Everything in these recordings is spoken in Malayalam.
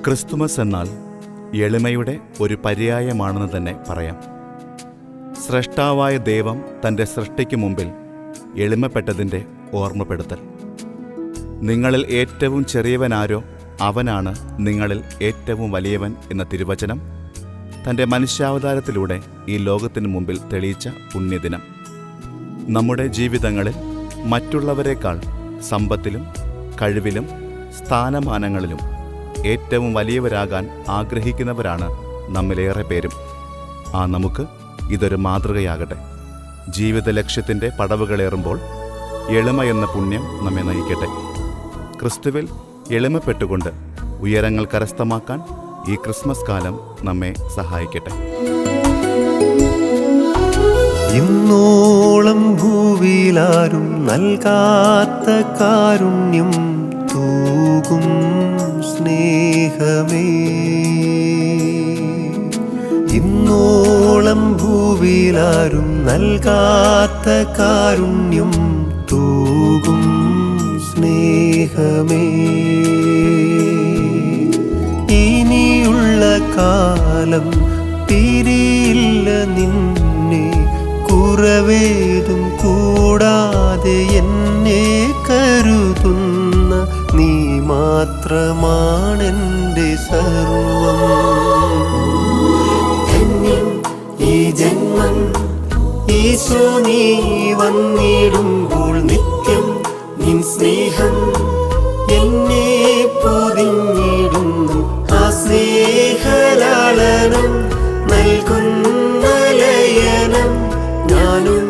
ക്രിസ്തുമസ് എന്നാൽ എളിമയുടെ ഒരു പര്യായമാണെന്ന് തന്നെ പറയാം. സ്രഷ്ടാവായ ദൈവം തൻ്റെ സൃഷ്ടിക്ക് മുമ്പിൽ എളിമപ്പെട്ടതിൻ്റെ ഓർമ്മപ്പെടുത്തൽ. നിങ്ങളിൽ ഏറ്റവും ചെറിയവനാരോ അവനാണ് നിങ്ങളിൽ ഏറ്റവും വലിയവൻ എന്ന തിരുവചനം തൻ്റെ മനുഷ്യാവതാരത്തിലൂടെ ഈ ലോകത്തിന് മുമ്പിൽ തെളിയിച്ച പുണ്യദിനം. നമ്മുടെ ജീവിതങ്ങളിൽ മറ്റുള്ളവരെക്കാൾ സമ്പത്തിലും കഴിവിലും സ്ഥാനമാനങ്ങളിലും ഏറ്റവും വലിയവരാകാൻ ആഗ്രഹിക്കുന്നവരാണ് നമ്മിലേറെ പേരും. നമുക്ക് ഇതൊരു മാതൃകയാകട്ടെ. ജീവിത ലക്ഷ്യത്തിൻ്റെ പടവുകളേറുമ്പോൾ എളിമ എന്ന പുണ്യം നമ്മെ നയിക്കട്ടെ. ക്രിസ്തുവിൽ എളിമപ്പെട്ടുകൊണ്ട് ഉയരങ്ങൾ കരസ്ഥമാക്കാൻ ഈ ക്രിസ്മസ് കാലം നമ്മെ സഹായിക്കട്ടെ. ഇന്നോളം ഭൂവിലാരും നൽകാത്ത കാരുണ്യം തൂകും സ്നേഹമേ, ഇന്നോളം ഭൂവിലാരും നൽകാത്ത കാരുണ്യം തൂകും സ്നേഹമേ. ഇനിയുള്ള കാലം പിരിയില്ല നിന്നെ, കുറവേതും കൂടാതെ എന്നെ കരുതുന്ന നീ മാത്രമാണെൻ്റെ സർവം. ഈ ജന്മം ഈശോ നീ വന്നിടുമ്പോൾ നിത്യം നിൻ സ്നേഹം എന്നെ പൊതിഞ്ഞിടുന്നു. ആ സ്നേഹലാളനം നൽകുന്ന ലയനം ഞാനും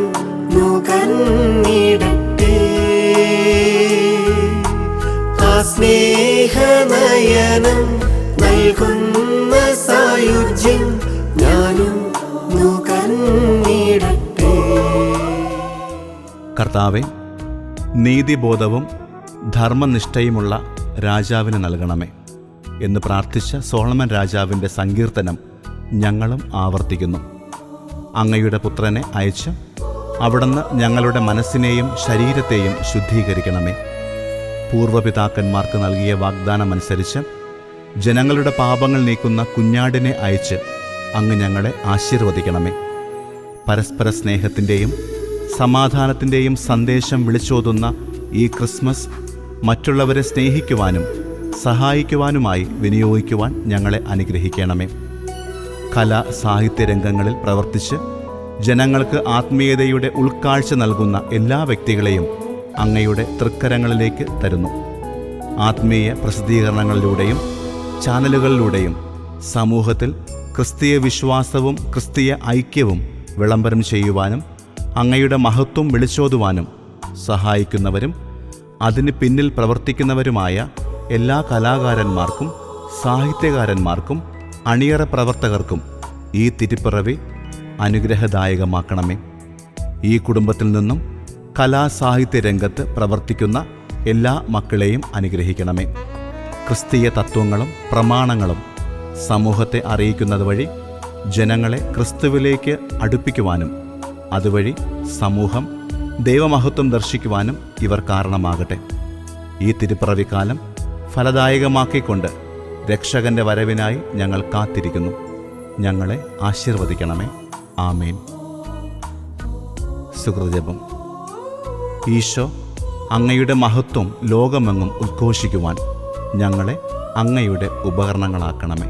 നുകർന്നിടട്ടെ. ആ സ്നേഹനയനം നൽകുന്ന സായുജ്യം ഞാനും നുകർന്നിടട്ടെ. കർത്താവേ, നീതിബോധവും ധർമ്മനിഷ്ഠയുമുള്ള രാജാവിന് നൽകണമേ എന്ന് പ്രാർത്ഥിച്ച സോളമൻ രാജാവിൻ്റെ സങ്കീർത്തനം ഞങ്ങളും ആവർത്തിക്കുന്നു. അങ്ങയുടെ പുത്രനെ അയച്ച് അവിടുന്ന് ഞങ്ങളുടെ മനസ്സിനെയും ശരീരത്തെയും ശുദ്ധീകരിക്കണമേ. പൂർവ്വപിതാക്കന്മാർക്ക് നൽകിയ വാഗ്ദാനമനുസരിച്ച് ജനങ്ങളുടെ പാപങ്ങൾ നീക്കുന്ന കുഞ്ഞാടിനെ അയച്ച് അങ്ങ് ഞങ്ങളെ ആശീർവദിക്കണമേ. പരസ്പര സ്നേഹത്തിൻ്റെയും സമാധാനത്തിൻ്റെയും സന്ദേശം വിളിച്ചോതുന്ന ഈ ക്രിസ്മസ് മറ്റുള്ളവരെ സ്നേഹിക്കുവാനും സഹായിക്കുവാനുമായി വിനിയോഗിക്കുവാൻ ഞങ്ങളെ അനുഗ്രഹിക്കണമേ. കലാ സാഹിത്യ രംഗങ്ങളിൽ പ്രവർത്തിച്ച് ജനങ്ങൾക്ക് ആത്മീയതയുടെ ഉൾക്കാഴ്ച നൽകുന്ന എല്ലാ വ്യക്തികളെയും അങ്ങയുടെ തൃക്കരങ്ങളിലേക്ക് തരുന്നു. ആത്മീയ പ്രസിദ്ധീകരണങ്ങളിലൂടെയും ചാനലുകളിലൂടെയും സമൂഹത്തിൽ ക്രിസ്തീയ വിശ്വാസവും ക്രിസ്തീയ ഐക്യവും വിളംബരം ചെയ്യുവാനും അങ്ങയുടെ മഹത്വം വിളിച്ചോതുവാനും സഹായിക്കുന്നവരും അതിന് പിന്നിൽ പ്രവർത്തിക്കുന്നവരുമായ എല്ലാ കലാകാരന്മാർക്കും സാഹിത്യകാരന്മാർക്കും അണിയറ പ്രവർത്തകർക്കും ഈ തിരുപ്പിറവി അനുഗ്രഹദായകമാക്കണമേ. ഈ കുടുംബത്തിൽ നിന്നും കലാസാഹിത്യ രംഗത്ത് പ്രവർത്തിക്കുന്ന എല്ലാ മക്കളെയും അനുഗ്രഹിക്കണമേ. ക്രിസ്തീയ തത്വങ്ങളും പ്രമാണങ്ങളും സമൂഹത്തെ അറിയിക്കുന്നത് വഴി ജനങ്ങളെ ക്രിസ്തുവിലേക്ക് അടുപ്പിക്കുവാനും അതുവഴി സമൂഹം ദൈവമഹത്വം ദർശിക്കുവാനും ഇവർ കാരണമാകട്ടെ. ഈ തിരുപ്പിറവിക്കാലം ഫലദായകമാക്കിക്കൊണ്ട് രക്ഷകന്റെ വരവിനായി ഞങ്ങൾ കാത്തിരിക്കുന്നു. ഞങ്ങളെ ആശീർവദിക്കണമേ. ആമേൻ. സുകൃതജപം. ഈശോ, അങ്ങയുടെ മഹത്വം ലോകമെങ്ങും ഉദ്ഘോഷിക്കുവാൻ ഞങ്ങളെ അങ്ങയുടെ ഉപകരണങ്ങളാക്കണമേ.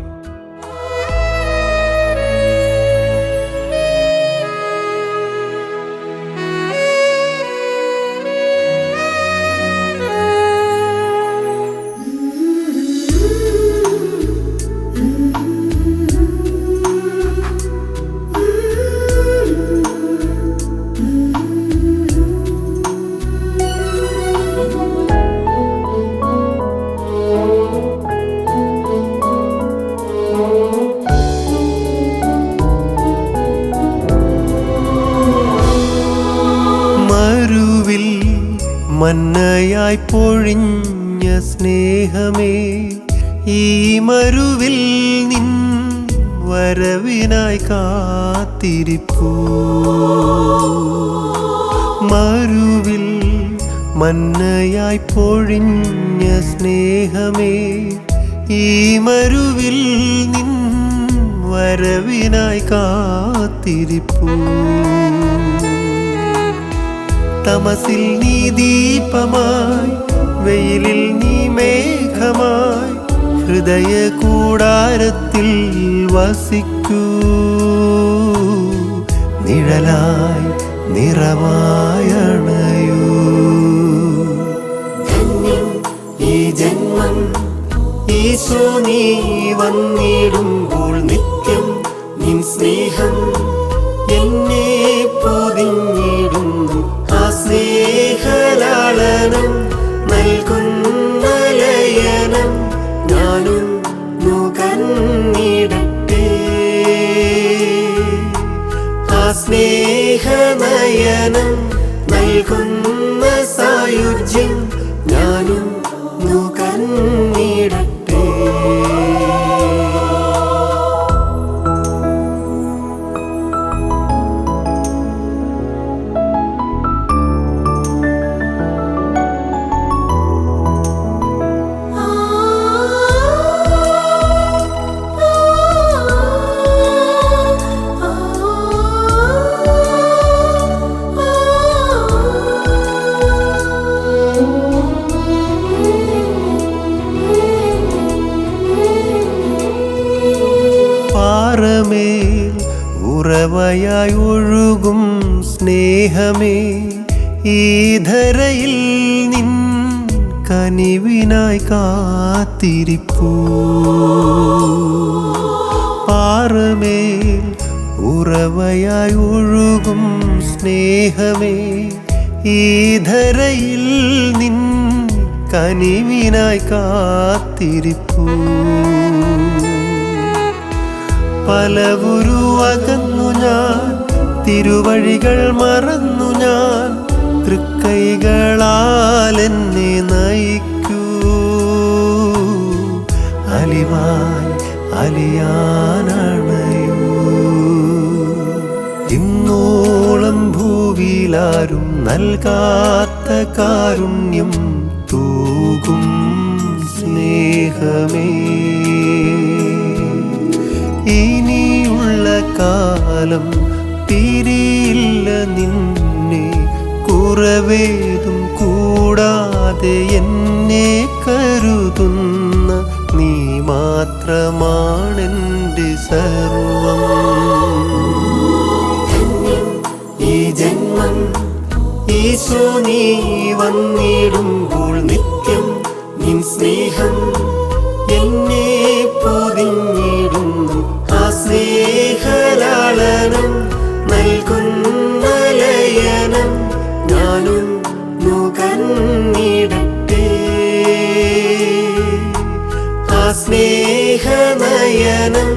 മന്നയായി പൊഴിഞ്ഞ സ്നേഹമേ, ഈ മരുവിൽ നിൻ വരവിനായി കാത്തിരിപ്പൂ. മരുവിൽ മന്നയായി പൊഴിഞ്ഞ സ്നേഹമേ, ഈ മരുവിൽ നിൻ വരവിനായി കാത്തിരിപ്പൂ. തമസിൽ നീ ദീപമായി, വെയിലിൽ നീ മേഘമായി, ഹൃദയ കൂടാരത്തിൽ വസിക്കൂ. നിഴലായി നിറമായണയൂ. ഈ ജന്മം ഈശോ നീ വന്നിടുമ്പോൾ നിത്യം നിൻ സ്നേഹം എന്നെ പൊതിഞ്ഞിടുന്നു. ആ സ്നേഹലാളനം നൽകുന്ന ലയനം ഞാനും നുകർന്നിടട്ടെ. ആ സ്നേഹനയനം നൽകുന്ന സായുജ്യം ഞാനും നുകർന്നിടട്ടെ. പാറമേൽ ഉറവയായി ഒഴുകും സ്നേഹമേ, ഈ ധരയിൽ നിൻ കനിവിനായി കാത്തിരിപ്പൂ. പാറമേൽ ഉറവയായി ഒഴുകും സ്നേഹമേ, ഈ ധരയിൽ നിൻ കനിവിനായി കാത്തിരിപ്പൂ. പലവുരു അകന്നു ഞാൻ, തിരുവഴികൾ മറന്നു ഞാൻ, തൃക്കൈകളാൽ എന്നെ നയിക്കൂ. അലിവായി അലിയാനണയൂ. ഇന്നോളം ഭൂവിലാരും നൽകാത്ത കാരുണ്യം തൂകും സ്നേഹമേ. ഇനിയുള്ള കാലം പിരിയില്ല നിന്നെ, കുറവേതും കൂടാതെ എന്നെ കരുതുന്ന നീ മാത്രമാണെൻ്റെ സർവം. ഈ ജന്മം ഈശോ നീ വന്നിടുമ്പോൾ നിത്യം നിൻ സ്നേഹം എന്നെ പൊതിഞ്ഞിടുന്നു. ആ സ്നേഹലാളനം നൽകുന്ന ലയനം ഞാനും നുകർന്നിടട്ടെ. ആ സ്നേഹനയനം